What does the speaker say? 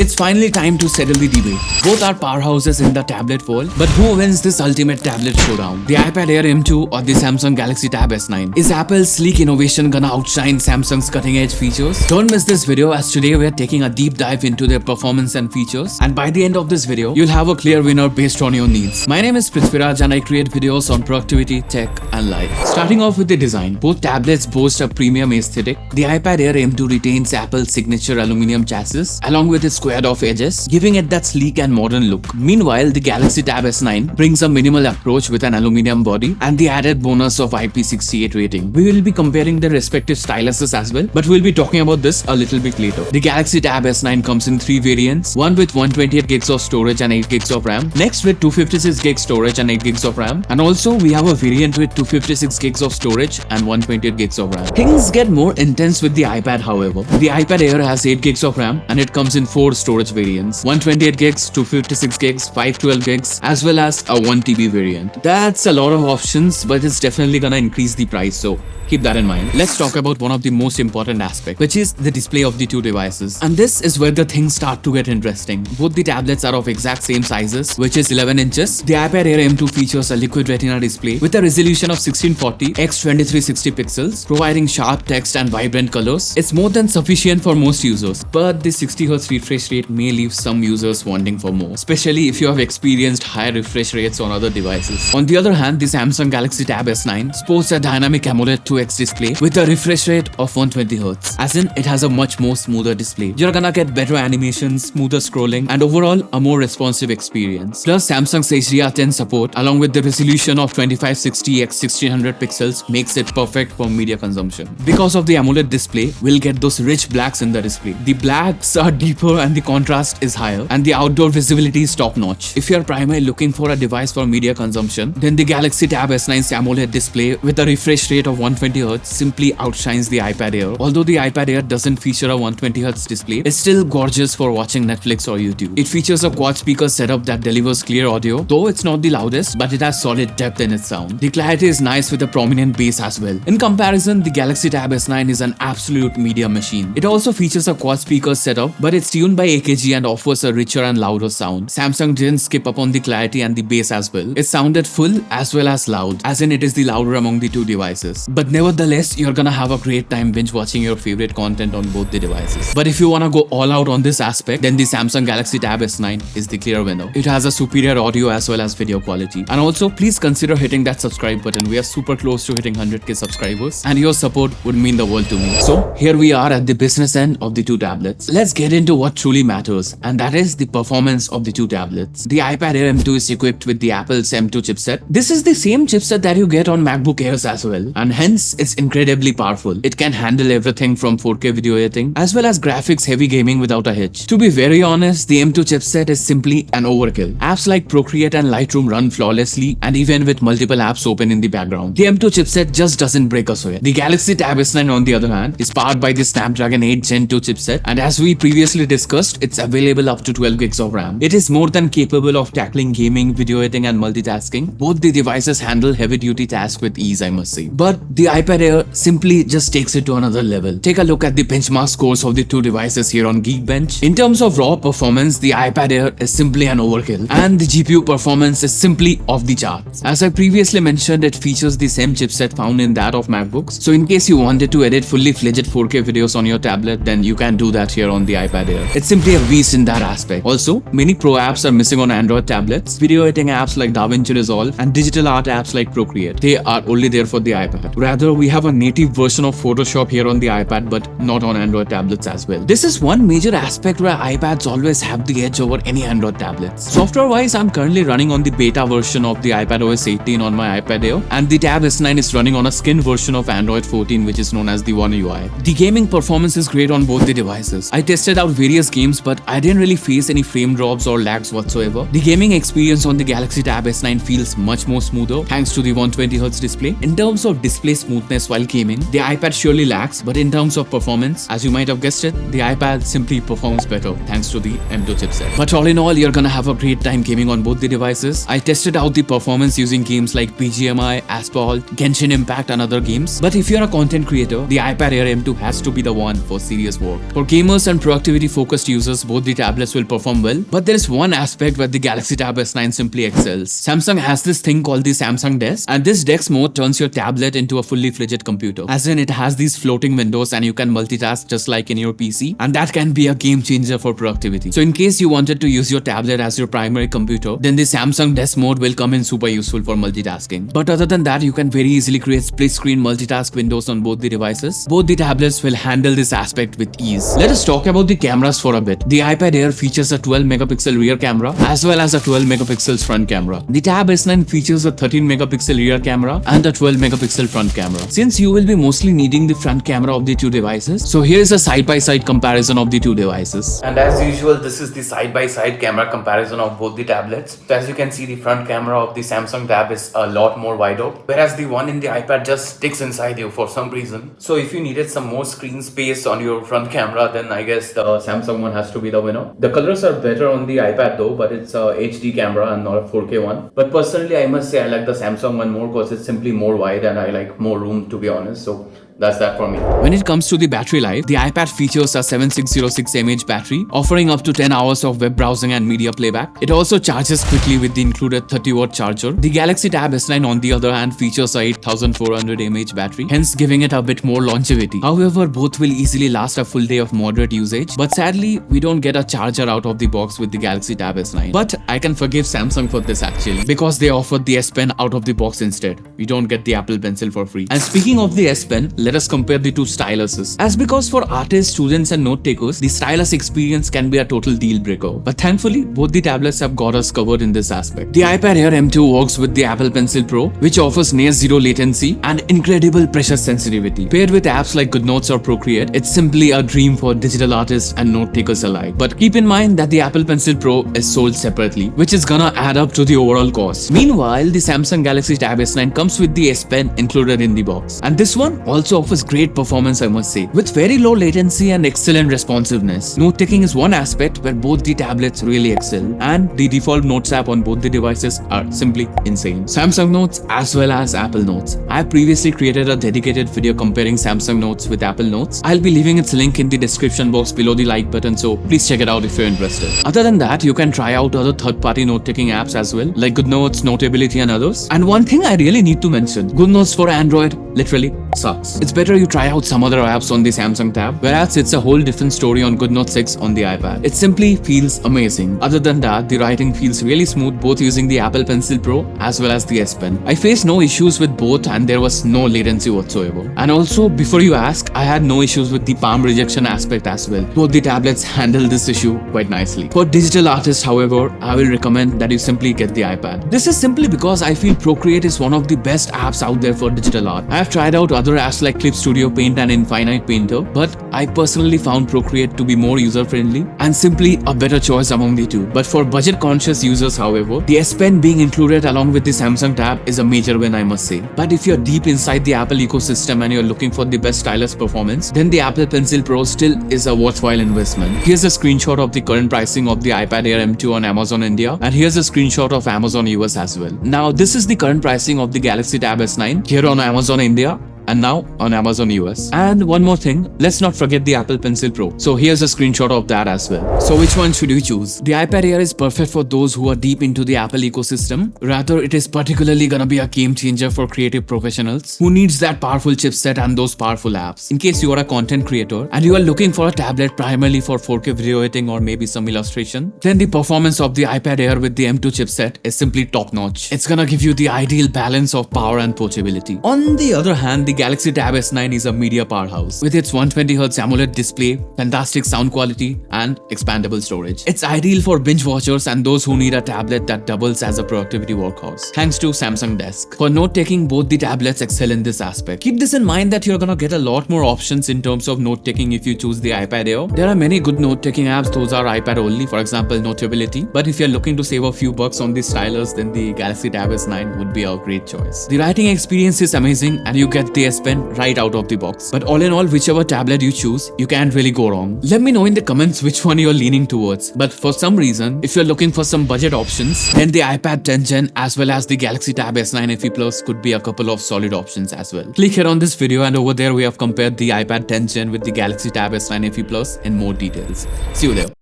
It's finally time to settle the debate. Both are powerhouses in the tablet world, but who wins this ultimate tablet showdown? The iPad Air M2 or the Samsung Galaxy Tab S9? Is Apple's sleek innovation gonna outshine Samsung's cutting-edge features? Don't miss this video, as today we're taking a deep dive into their performance and features, and by the end of this video, you'll have a clear winner based on your needs. My name is Prithviraj and I create videos on productivity, tech and life. Starting off with the design, both tablets boast a premium aesthetic. The iPad Air M2 retains Apple's signature aluminum chassis along with its squared-off edges, giving it that sleek and modern look. Meanwhile, the Galaxy Tab S9 brings a minimal approach with an aluminum body and the added bonus of IP68 rating. We will be comparing their respective styluses as well, but we'll be talking about this a little bit later. The Galaxy Tab S9 comes in three variants, one with 128GB of storage and 8GB of RAM, next with 256GB storage and 8GB of RAM, and also we have a variant with 256GB of storage and 128GB of RAM. Things get more intense with the iPad, however. The iPad Air has 8GB of RAM and it comes in four storage variants: 128GB, 256GB, 512GB, as well as a 1TB variant. That's a lot of options, but it's definitely gonna increase the price, so keep that in mind. Let's talk about one of the most important aspects, which is the display of the two devices. And this is where the things start to get interesting. Both the tablets are of exact same sizes, which is 11 inches. The iPad Air M2 features a liquid retina display with a resolution of 1640 x 2360 pixels, providing sharp text and vibrant colors. It's more than sufficient for most users, but the 60Hz refresh rate may leave some users wanting for more, especially if you have experienced high refresh rates on other devices. On the other hand, the Samsung Galaxy Tab S9 sports a dynamic AMOLED 2X display with a refresh rate of 120Hz, as in it has a much more smoother display. You're gonna get better animations, smoother scrolling, and overall a more responsive experience. Plus, Samsung's HDR10 support along with the resolution of 2560 x 1600 pixels makes it perfect for media consumption. Because of the AMOLED display, we'll get those rich blacks in the display. The blacks are deeper and the contrast is higher, and the outdoor visibility is top-notch. If you're primarily looking for a device for media consumption, then the Galaxy Tab S9's AMOLED display with a refresh rate of 120Hz simply outshines the iPad Air. Although the iPad Air doesn't feature a 120Hz display, it's still gorgeous for watching Netflix or YouTube. It features a quad speaker setup that delivers clear audio, though it's not the loudest, but it has solid depth in its sound. The clarity is nice with a prominent bass as well. In comparison, the Galaxy Tab S9 is an absolute media machine. It also features a quad speaker setup, but it's tuned by AKG and offers a richer and louder sound. Samsung didn't skip up on the clarity and the bass as well. It sounded full as well as loud, as in it is the louder among the two devices. But nevertheless, you're gonna have a great time binge watching your favorite content on both the devices. But if you wanna go all out on this aspect, then the Samsung Galaxy Tab S9 is the clear winner. It has a superior audio as well as video quality. And also, please consider hitting that subscribe button. We are super close to hitting 100k subscribers, and your support would mean the world to me. So here we are at the business end of the two tablets. Let's get into what truly matters, and that is the performance of the two tablets. The iPad Air M2 is equipped with the Apple's M2 chipset. This is the same chipset that you get on MacBook Airs as well, and hence it's incredibly powerful. It can handle everything from 4K video editing as well as graphics heavy gaming without a hitch. To be very honest, the M2 chipset is simply an overkill. Apps like Procreate and Lightroom run flawlessly, and even with multiple apps open in the background, the M2 chipset just doesn't break a sweat. The Galaxy Tab S9, on the other hand, is powered by the Snapdragon 8 Gen 2 chipset, and as we previously discussed, it's available up to 12GB of RAM. It is more than capable of tackling gaming, video editing and multitasking. Both the devices handle heavy-duty tasks with ease, I must say. But the iPad Air simply just takes it to another level. Take a look at the benchmark scores of the two devices here on Geekbench. In terms of raw performance, the iPad Air is simply an overkill, and the GPU performance is simply off the charts. As I previously mentioned, it features the same chipset found in that of MacBooks. So in case you wanted to edit fully fledged 4K videos on your tablet, then you can do that here on the iPad Air. It's simply a beast in that aspect. Also, many pro apps are missing on Android tablets. Video editing apps like DaVinci Resolve and digital art apps like Procreate, they are only there for the iPad. Rather, we have a native version of Photoshop here on the iPad, but not on Android tablets as well. This is one major aspect where iPads always have the edge over any Android tablets. Software-wise, I'm currently running on the beta version of the iPadOS 18 on my iPad Air, and the Tab S9 is running on a skin version of Android 14, which is known as the One UI. The gaming performance is great on both the devices. I tested out various games, but I didn't really face any frame drops or lags whatsoever. The gaming experience on the Galaxy Tab S9 feels much more smoother thanks to the 120Hz display. In terms of display smoothness while gaming, the iPad surely lags, but in terms of performance, as you might have guessed it, the iPad simply performs better thanks to the M2 chipset. But all in all, you're gonna have a great time gaming on both the devices. I tested out the performance using games like BGMI, Asphalt, Genshin Impact and other games. But if you're a content creator, the iPad Air M2 has to be the one for serious work. For gamers and productivity focused most users, both the tablets will perform well. But there is one aspect where the Galaxy Tab S9 simply excels. Samsung has this thing called the Samsung Desk, and this desk mode turns your tablet into a fully fledged computer. As in, it has these floating windows and you can multitask just like in your PC, and that can be a game changer for productivity. So in case you wanted to use your tablet as your primary computer, then the Samsung Desk mode will come in super useful for multitasking. But other than that, you can very easily create split screen multitask windows on both the devices. Both the tablets will handle this aspect with ease. Let us talk about the cameras for a bit. The iPad Air features a 12 megapixel rear camera as well as a 12 megapixel front camera. The Tab S9 features a 13 megapixel rear camera and a 12 megapixel front camera. Since you will be mostly needing the front camera of the two devices, so here is a side-by-side comparison of the two devices. And as usual, this is the side-by-side camera comparison of both the tablets. So as you can see, the front camera of the Samsung Tab is a lot more wider, whereas the one in the iPad just sticks inside you for some reason. So if you needed some more screen space on your front camera, then I guess the Samsung one has to be the winner. The colors are better on the iPad though, but it's a HD camera and not a 4K one. But personally, I must say I like the Samsung one more because it's simply more wide and I like more room, to be honest. So that's that for me. When it comes to the battery life, the iPad features a 7606 mAh battery, offering up to 10 hours of web browsing and media playback. It also charges quickly with the included 30-watt charger. The Galaxy Tab S9 on the other hand features a 8400 mAh battery, hence giving it a bit more longevity. However, both will easily last a full day of moderate usage, but sadly, we don't get a charger out of the box with the Galaxy Tab S9. But I can forgive Samsung for this actually, because they offered the S Pen out of the box instead. We don't get the Apple Pencil for free. And speaking of the S Pen, let us compare the two styluses. As because for artists, students and note takers, the stylus experience can be a total deal breaker. But thankfully, both the tablets have got us covered in this aspect. The iPad Air M2 works with the Apple Pencil Pro, which offers near zero latency and incredible pressure sensitivity. Paired with apps like GoodNotes or Procreate, it's simply a dream for digital artists and note takers alike. But keep in mind that the Apple Pencil Pro is sold separately, which is gonna add up to the overall cost. Meanwhile, the Samsung Galaxy Tab S9 comes with the S Pen included in the box. And this one also offers great performance, I must say, with very low latency and excellent responsiveness. Note taking is one aspect where both the tablets really excel, and the default Notes app on both the devices are simply insane. Samsung Notes as well as Apple Notes. I have previously created a dedicated video comparing Samsung Notes with Apple Notes. I'll be leaving its link in the description box below the like button, so please check it out if you're interested. Other than that, you can try out other third-party note-taking apps as well, like GoodNotes, Notability and others. And one thing I really need to mention, GoodNotes for Android literally sucks. It's better you try out some other apps on the Samsung Tab, whereas it's a whole different story on GoodNotes 6 on the iPad. It simply feels amazing. Other than that, the writing feels really smooth both using the Apple Pencil Pro as well as the S Pen. I faced no issues with both and there was no latency whatsoever. And also, before you ask, I had no issues with the palm rejection aspect as well. Both the tablets handle this issue quite nicely. For digital artists, however, I will recommend that you simply get the iPad. This is simply because I feel Procreate is one of the best apps out there for digital art. I have tried out other apps like Clip Studio, Paint and Infinite Painter, but I personally found Procreate to be more user-friendly and simply a better choice among the two. But for budget-conscious users, however, the S Pen being included along with the Samsung Tab is a major win, I must say. But if you're deep inside the Apple ecosystem and you're looking for the best stylus performance, then the Apple Pencil Pro still is a worthwhile investment. Here's a screenshot of the current pricing of the iPad Air M2 on Amazon India, and here's a screenshot of Amazon US as well. Now, this is the current pricing of the Galaxy Tab S9 here on Amazon India, and now on Amazon US. And one more thing, let's not forget the Apple Pencil Pro. So here's a screenshot of that as well. So which one should you choose? The iPad Air is perfect for those who are deep into the Apple ecosystem. Rather, it is particularly gonna be a game changer for creative professionals who needs that powerful chipset and those powerful apps. In case you are a content creator and you are looking for a tablet primarily for 4K video editing or maybe some illustration, then the performance of the iPad Air with the M2 chipset is simply top notch. It's gonna give you the ideal balance of power and portability. On the other hand, the Galaxy Tab S9 is a media powerhouse with its 120Hz AMOLED display, fantastic sound quality, and expandable storage. It's ideal for binge watchers and those who need a tablet that doubles as a productivity workhorse, thanks to Samsung Desk. For note-taking, both the tablets excel in this aspect. Keep this in mind that you're gonna get a lot more options in terms of note-taking if you choose the iPad Air. There are many good note-taking apps, those are iPad only, for example Notability. But if you're looking to save a few bucks on the stylus, then the Galaxy Tab S9 would be a great choice. The writing experience is amazing and you get the S Pen right out of the box. But all in all, whichever tablet you choose, you can't really go wrong. Let me know in the comments which one you're leaning towards. But for some reason, if you're looking for some budget options, then the iPad 10 Gen as well as the Galaxy Tab S9 FE Plus could be a couple of solid options as well. Click here on this video and over there we have compared the iPad 10 Gen with the Galaxy Tab S9 FE Plus in more details. See you there.